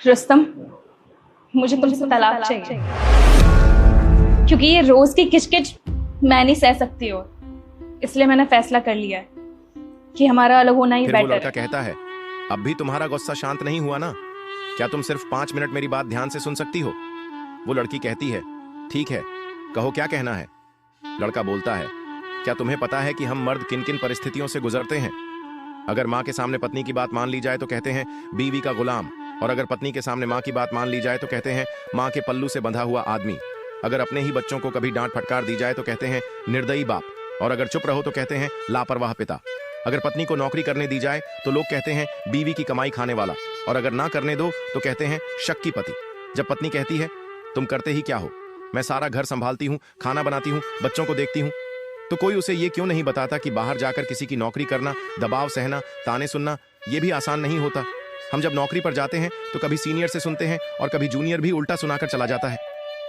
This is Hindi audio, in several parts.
रुस्तम, मुझे तुमसे तलाक चाहिए क्योंकि ये रोज की किचकिच मैं नहीं सह सकती हो। इसलिए मैंने फैसला कर लिया है कि हमारा अलग होना ही फिर वो बेटर लड़का है। कहता है, अब भी तुम्हारा गुस्सा शांत नहीं हुआ ना? क्या तुम सिर्फ 5 मिनट मेरी बात ध्यान से सुन सकती हो? वो लड़की कहती है, ठीक है, कहो क्या कहना है। लड़का बोलता है, क्या तुम्हें पता है कि हम मर्द किन किन परिस्थितियों से गुजरते हैं? अगर माँ के सामने पत्नी की बात मान ली जाए तो कहते हैं बीवी का गुलाम, और अगर पत्नी के सामने माँ की बात मान ली जाए तो कहते हैं माँ के पल्लू से बंधा हुआ आदमी। अगर अपने ही बच्चों को कभी डांट फटकार दी जाए तो कहते हैं निर्दयी बाप, और अगर चुप रहो तो कहते हैं लापरवाह पिता। अगर पत्नी को नौकरी करने दी जाए तो लोग कहते हैं बीवी की कमाई खाने वाला, और अगर ना करने दो तो कहते हैं शक्की पति। जब पत्नी कहती है तुम करते ही क्या हो, मैं सारा घर संभालती हूँ, खाना बनाती हूँ, बच्चों को देखती हूँ, तो कोई उसे ये क्यों नहीं बताता कि बाहर जाकर किसी की नौकरी करना, दबाव सहना, ताने सुनना, ये भी आसान नहीं होता। हम जब नौकरी पर जाते हैं तो कभी सीनियर से सुनते हैं और कभी जूनियर भी उल्टा सुनाकर चला जाता है।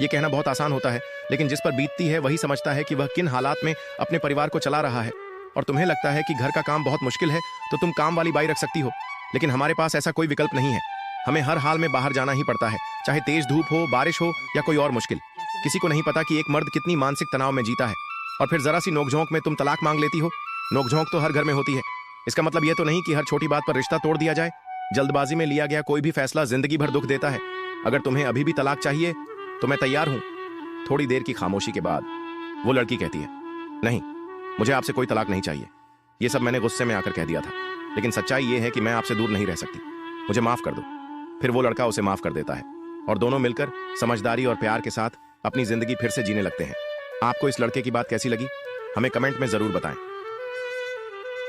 ये कहना बहुत आसान होता है, लेकिन जिस पर बीतती है वही समझता है कि वह किन हालात में अपने परिवार को चला रहा है। और तुम्हें लगता है कि घर का काम बहुत मुश्किल है तो तुम काम वाली बाई रख सकती हो, लेकिन हमारे पास ऐसा कोई विकल्प नहीं है। हमें हर हाल में बाहर जाना ही पड़ता है, चाहे तेज धूप हो, बारिश हो या कोई और मुश्किल। किसी को नहीं पता कि एक मर्द कितनी मानसिक तनाव में जीता है। और फिर जरा सी नोकझोंक में तुम तलाक मांग लेती हो। नोकझोंक तो हर घर में होती है। इसका मतलब यह तो नहीं कि हर छोटी बात पर रिश्ता तोड़ दिया जाए। जल्दबाजी में लिया गया कोई भी फैसला जिंदगी भर दुख देता है। अगर तुम्हें अभी भी तलाक चाहिए तो मैं तैयार हूं। थोड़ी देर की खामोशी के बाद वो लड़की कहती है, नहीं, मुझे आपसे कोई तलाक नहीं चाहिए। ये सब मैंने गुस्से में आकर कह दिया था, लेकिन सच्चाई ये है कि मैं आपसे दूर नहीं रह सकती। मुझे माफ कर दो। फिर वो लड़का उसे माफ कर देता है और दोनों मिलकर समझदारी और प्यार के साथ अपनी जिंदगी फिर से जीने लगते हैं। आपको इस लड़के की बात कैसी लगी? हमें कमेंट में जरूर बताएं।